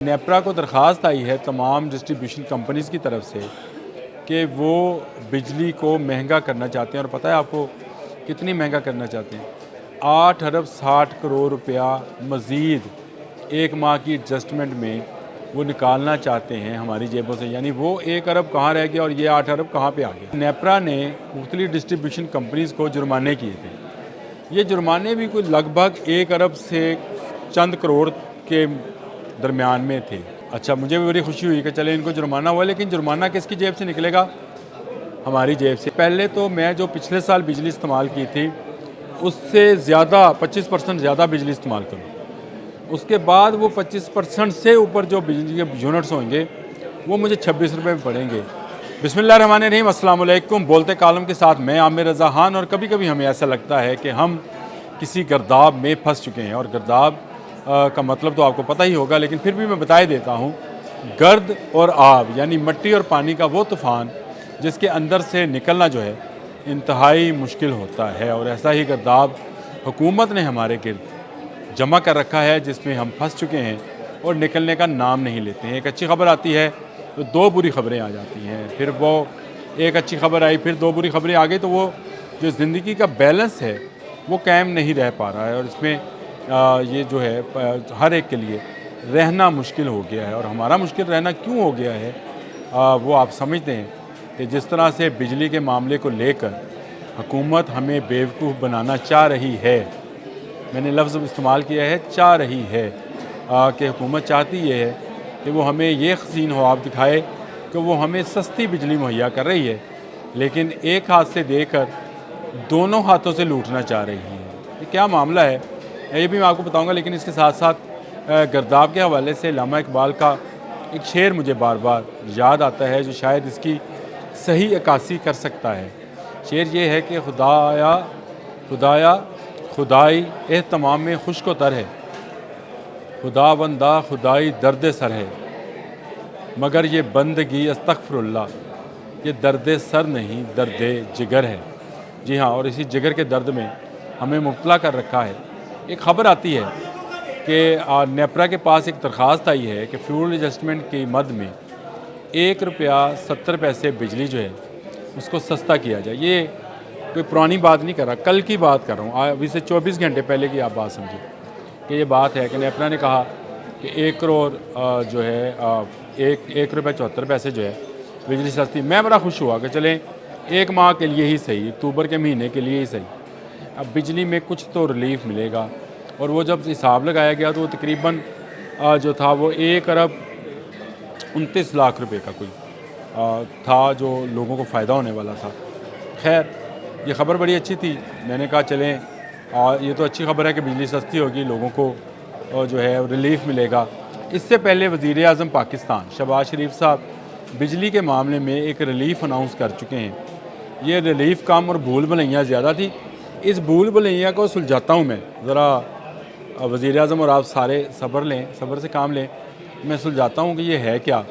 नेपरा को दरख्वास्त आई है तमाम डिस्ट्रीब्यूशन कंपनीज़ की तरफ से कि वो बिजली को महंगा करना चाहते हैं। और पता है आपको कितनी महंगा करना चाहते हैं? 8 अरब 60 करोड़ रुपया मज़ीद एक माह की एडजस्टमेंट में वो निकालना चाहते हैं हमारी जेबों से। यानी वो 1 अरब कहाँ रह गया और ये 8 अरब कहाँ पे आ गया। नेपरा ने मुख्तलिफ डिस्ट्रीब्यूशन कंपनीज़ को जुर्माने किए थे। ये जुर्माने भी कोई लगभग 1 अरब से चंद करोड़ के दरमियान में थे। अच्छा, मुझे भी बड़ी खुशी हुई कि चले इनको जुर्माना हुआ, लेकिन जुर्माना किसकी जेब से निकलेगा? हमारी जेब से। पहले तो मैं जो पिछले साल बिजली इस्तेमाल की थी उससे ज़्यादा 25% ज़्यादा बिजली इस्तेमाल करूँ। उसके बाद वो 25% से ऊपर जो बिजली के यूनिट्स होंगे वो मुझे 26 रुपये में पड़ेंगे। बिस्मिल्लाहिर्रहमानिर्रहीम, अस्सलाम वालेकुम। बोलते कालम के साथ मैं आमिर रज़ा खान। और कभी कभी हमें ऐसा लगता है कि हम किसी गर्दाब में फंस चुके हैं। और गर्दाब का मतलब तो आपको पता ही होगा, लेकिन फिर भी मैं बता देता हूँ। गर्द और आब यानी मिट्टी और पानी का वो तूफ़ान जिसके अंदर से निकलना जो है इंतहाई मुश्किल होता है। और ऐसा ही गर्दाब हुकूमत ने हमारे गिर्द जमा कर रखा है, जिसमें हम फंस चुके हैं और निकलने का नाम नहीं लेते हैं। एक अच्छी खबर आती है तो दो बुरी खबरें आ जाती हैं, फिर वो एक अच्छी खबर आई फिर दो बुरी खबरें आ गई, तो वो जो ज़िंदगी का बैलेंस है वो कायम नहीं रह पा रहा है। और इसमें ये जो है हर एक के लिए रहना मुश्किल हो गया है। और हमारा मुश्किल रहना क्यों हो गया है वो आप समझते हैं कि जिस तरह से बिजली के मामले को लेकर हुकूमत हमें बेवकूफ़ बनाना चाह रही है। मैंने लफ्ज़ इस्तेमाल किया है, चाह रही है, कि हुकूमत चाहती ये है कि वो हमें ये हसीन ख्वाब दिखाए कि वो हमें सस्ती बिजली मुहैया कर रही है, लेकिन एक हाथ से देकर दोनों हाथों से लूटना चाह रही है। ये क्या मामला है ये भी मैं आपको बताऊंगा, लेकिन इसके साथ साथ गर्दाब के हवाले से अल्लामा इकबाल का एक शेर मुझे बार बार याद आता है, जो शायद इसकी सही अक्कासी कर सकता है। शेर ये है कि खुदाया खुदाया खुदाई एहतमाम में खुश्क तर है, खुदावंदा खुदाई दर्द सर है, मगर ये बंदगी अस्तगफिरुल्लाह, ये दर्द सर नहीं दर्द जिगर है। जी हाँ, और इसी जिगर के दर्द में हमें मुब्तला कर रखा है। एक ख़बर आती है कि नेपरा के पास एक दरख्वास्त आई है कि फ्यूल एडजस्टमेंट की मद में 1 रुपया 70 पैसे बिजली जो है उसको सस्ता किया जाए। ये कोई पुरानी बात नहीं कर रहा, कल की बात कर रहा हूँ। अभी से 24 घंटे पहले की आप बात समझिए कि ये बात है कि नेपरा ने कहा कि 1 करोड़ जो है एक रुपये 74 पैसे जो है बिजली सस्ती। मैं बड़ा खुश हुआ कि चलें एक माह के लिए ही सही, अक्टूबर के महीने के लिए ही सही, अब बिजली में कुछ तो रिलीफ मिलेगा। और वो जब हिसाब लगाया गया तो वो तकरीबन जो था वो 1 अरब 29 लाख रुपए का कोई था जो लोगों को फ़ायदा होने वाला था। खैर, ये ख़बर बड़ी अच्छी थी। मैंने कहा चलें ये तो अच्छी खबर है कि बिजली सस्ती होगी, लोगों को जो है रिलीफ मिलेगा। इससे पहले वज़ीर आज़म पाकिस्तान शहबाज शरीफ साहब बिजली के मामले में एक रिलीफ अनाउंस कर चुके हैं। ये रिलीफ कम और भूल भुलैया ज़्यादा थी। इस भूल भुलैया को सुलझाता हूँ मैं, ज़रा वज़ीर आज़म और आप सारे सब्र लें, सब्र से काम लें। मैं सुलझाता हूँ कि ये है क्या।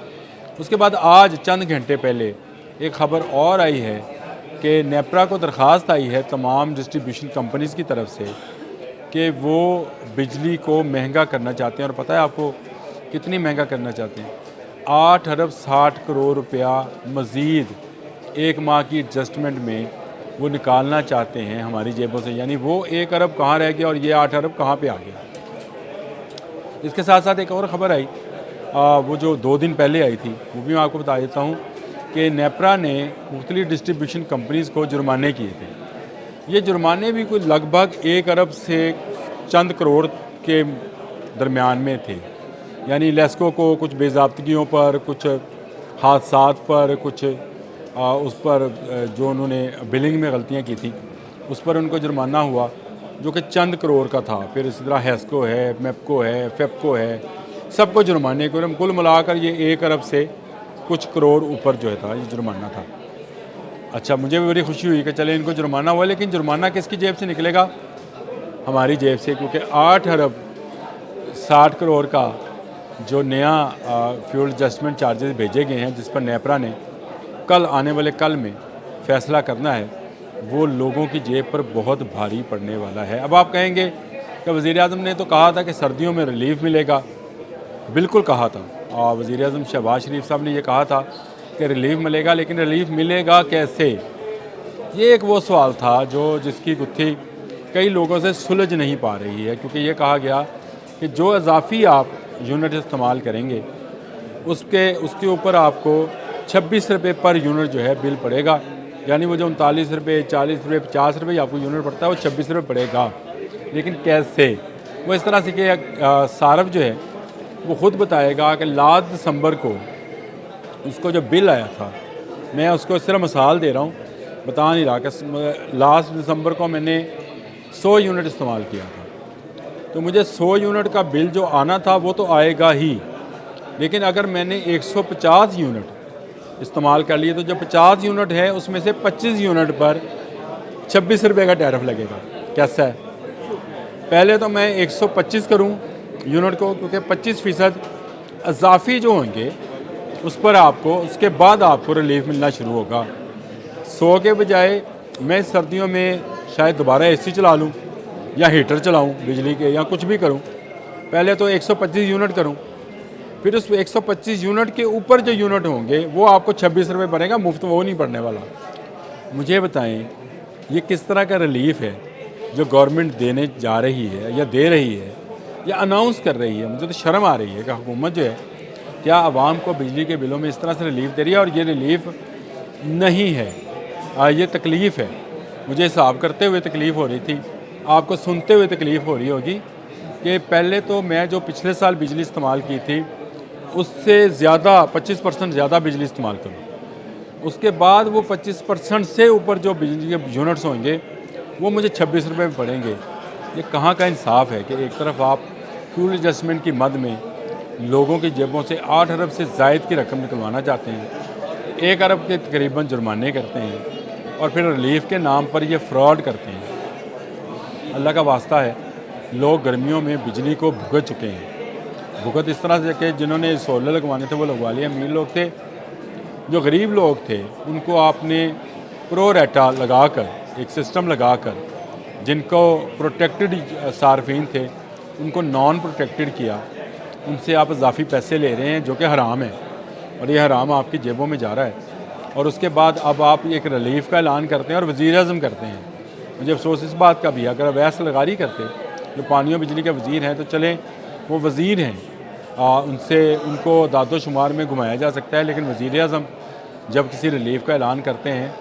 उसके बाद आज चंद घंटे पहले एक ख़बर और आई है कि नेपरा को दरख्वास्त आई है तमाम डिस्ट्रीब्यूशन कंपनीज़ की तरफ से कि वो बिजली को महंगा करना चाहते हैं। और पता है आपको कितनी महंगा करना चाहते हैं? 8 अरब 60 करोड़ रुपया मज़ीद एक माह की एडजस्टमेंट में वो निकालना चाहते हैं हमारी जेबों से। यानी वो 1 अरब कहाँ रह गया और ये 8 अरब कहाँ पे आ गया। इसके साथ साथ एक और ख़बर आई, वो जो 2 दिन पहले आई थी, वो भी मैं आपको बता देता हूँ कि नेपरा ने मुख्तलिफ डिस्ट्रीब्यूशन कंपनीज़ को जुर्माने किए थे। ये जुर्माने भी कोई लगभग 1 अरब से चंद करोड़ के दरमियान में थे। यानी लेस्को को कुछ बेज़ाब्तगियों पर, कुछ हादसात पर, कुछ उस पर जो उन्होंने बिलिंग में गलतियां की थी उस पर उनको जुर्माना हुआ, जो कि चंद करोड़ का था। फिर इसी तरह हेस्को है, मेपको है, फेपको है, सबको जुर्माने को कुल मिलाकर ये 1 अरब से कुछ करोड़ ऊपर जो है था ये जुर्माना था। अच्छा, मुझे भी बड़ी खुशी हुई कि चले इनको जुर्माना हुआ, लेकिन जुर्माना किसकी जेब से निकलेगा? हमारी जेब से, क्योंकि 8 अरब 60 करोड़ का जो नया फ्यूल एडजस्टमेंट चार्जेस भेजे गए हैं, जिस पर नेपरा ने कल आने वाले कल में फ़ैसला करना है, वो लोगों की जेब पर बहुत भारी पड़ने वाला है। अब आप कहेंगे कि वज़ीर आज़म ने तो कहा था कि सर्दियों में रिलीफ मिलेगा, बिल्कुल कहा था, और वज़ीर आज़म शहबाज शरीफ साहब ने ये कहा था कि रिलीफ मिलेगा, लेकिन रिलीफ मिलेगा कैसे? ये एक वो सवाल था जिसकी गुत्थी कई लोगों से सुलझ नहीं पा रही है, क्योंकि ये कहा गया कि जो इजाफ़ी आप यूनिट इस्तेमाल करेंगे उसके ऊपर आपको 26 रुपये पर यूनिट जो है बिल पड़ेगा। यानी वो जो 39 रुपये, 40 रुपये, 50 रुपये आपको यूनिट पड़ता है, वो 26 रुपये पड़ेगा। लेकिन कैसे? वो इस तरह से कि सारफ जो है वो ख़ुद बताएगा कि लास्ट दिसंबर को उसको जो बिल आया था, मैं उसको सिर्फ मिसाल दे रहा हूँ, बता नहीं रहा कि लास्ट दिसंबर को मैंने 100 यूनिट इस्तेमाल किया था, तो मुझे 100 यूनिट का बिल जो आना था वो तो आएगा ही, लेकिन अगर मैंने 150 यूनिट इस्तेमाल कर लिए तो जो 50 यूनिट है उसमें से 25 यूनिट पर 26 रुपये का टैरिफ लगेगा। कैसा है? पहले तो मैं 125 करूं यूनिट को, क्योंकि 25% इजाफी जो होंगे उस पर आपको उसके बाद आपको रिलीफ मिलना शुरू होगा। 100 के बजाय मैं सर्दियों में शायद दोबारा एसी चला लूँ या हीटर चलाऊँ बिजली के, या कुछ भी करूँ। पहले तो 125 यूनिट करूँ, फिर उस 125 यूनिट के ऊपर जो यूनिट होंगे वो आपको 26 रुपये पड़ेगा, मुफ्त वो नहीं पड़ने वाला। मुझे बताएं ये किस तरह का रिलीफ है जो गवर्नमेंट देने जा रही है या दे रही है या अनाउंस कर रही है? मुझे तो शर्म आ रही है कि हुकूमत जो है क्या आवाम को बिजली के बिलों में इस तरह से रिलीफ दे रही है, और ये रिलीफ नहीं है, ये तकलीफ़ है। मुझे हिसाब करते हुए तकलीफ़ हो रही थी, आपको सुनते हुए तकलीफ़ हो रही होगी कि पहले तो मैं जो पिछले साल बिजली इस्तेमाल की थी उससे ज़्यादा 25% ज़्यादा बिजली इस्तेमाल करूँ, उसके बाद वो 25% से ऊपर जो बिजली के यूनिट्स होंगे वो मुझे 26 रुपये में पड़ेंगे। ये कहाँ का इंसाफ है कि एक तरफ आप फ्यूल एडजस्टमेंट की मद में लोगों की जेबों से 8 अरब से ज़ायद की रकम निकलवाना चाहते हैं, 1 अरब के तकरीबन जुर्माने करते हैं, और फिर रिलीफ के नाम पर ये फ्रॉड करते हैं। अल्लाह का वास्ता है, लोग गर्मियों में बिजली को भुगत चुके हैं। भुगत इस तरह से कि जिन्होंने सोलर लगवाने थे वो लगवा लिए, अमीर लोग थे। जो गरीब लोग थे उनको आपने प्रो रेटा लगा कर, एक सिस्टम लगा कर, जिनको प्रोटेक्टेड सार्फिन थे उनको नॉन प्रोटेक्टेड किया, उनसे आप इजाफी पैसे ले रहे हैं जो कि हराम है, और ये हराम आपकी जेबों में जा रहा है। और उसके बाद अब आप एक रिलीफ का ऐलान करते हैं और वज़ीर आज़म करते हैं। मुझे अफसोस इस बात का भी है, अगर अवैस लगारी करते जो पानियों बिजली के वज़ीर हैं तो चलें, वो वज़ीर हैं, उनको दादो शुमार में घुमाया जा सकता है, लेकिन वज़ीर आज़म जब किसी रिलीफ का ऐलान करते हैं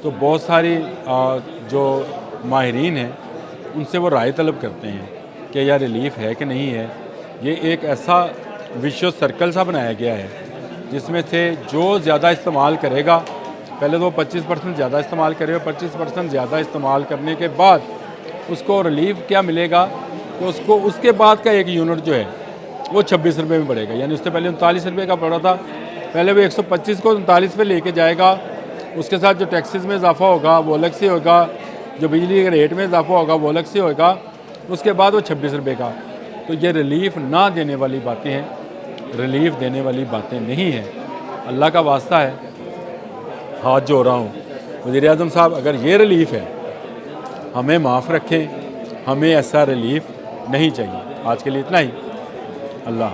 तो बहुत सारी जो माहिरीन हैं उनसे वो राय तलब करते हैं कि यह रिलीफ है कि नहीं है। ये एक ऐसा विशेष सर्कल सा बनाया गया है जिसमें से जो ज़्यादा इस्तेमाल करेगा, पहले तो 25% ज़्यादा इस्तेमाल करेगा, 25% ज़्यादा इस्तेमाल करने के बाद उसको रिलीफ क्या मिलेगा, तो उसको उसके बाद का एक यूनिट जो है वो 26 रुपये में पड़ेगा। यानी उससे पहले 39 रुपये का पड़ा था, पहले वो 125 को 39 पे लेके जाएगा, उसके साथ जो टैक्सेस में इजाफा होगा वो अलग से होगा, जो बिजली के रेट में इजाफा होगा वो अलग से होगा, उसके बाद वो 26 रुपये का। तो ये रिलीफ ना देने वाली बातें हैं, रिलीफ देने वाली बातें नहीं हैं। अल्लाह का वास्ता है, हाथ जोड़ रहा हूँ, वज़ीर आज़म साहब अगर ये रिलीफ है हमें माफ़ रखें, हमें ऐसा रिलीफ नहीं चाहिए। आज के लिए इतना ही। अल्लाह।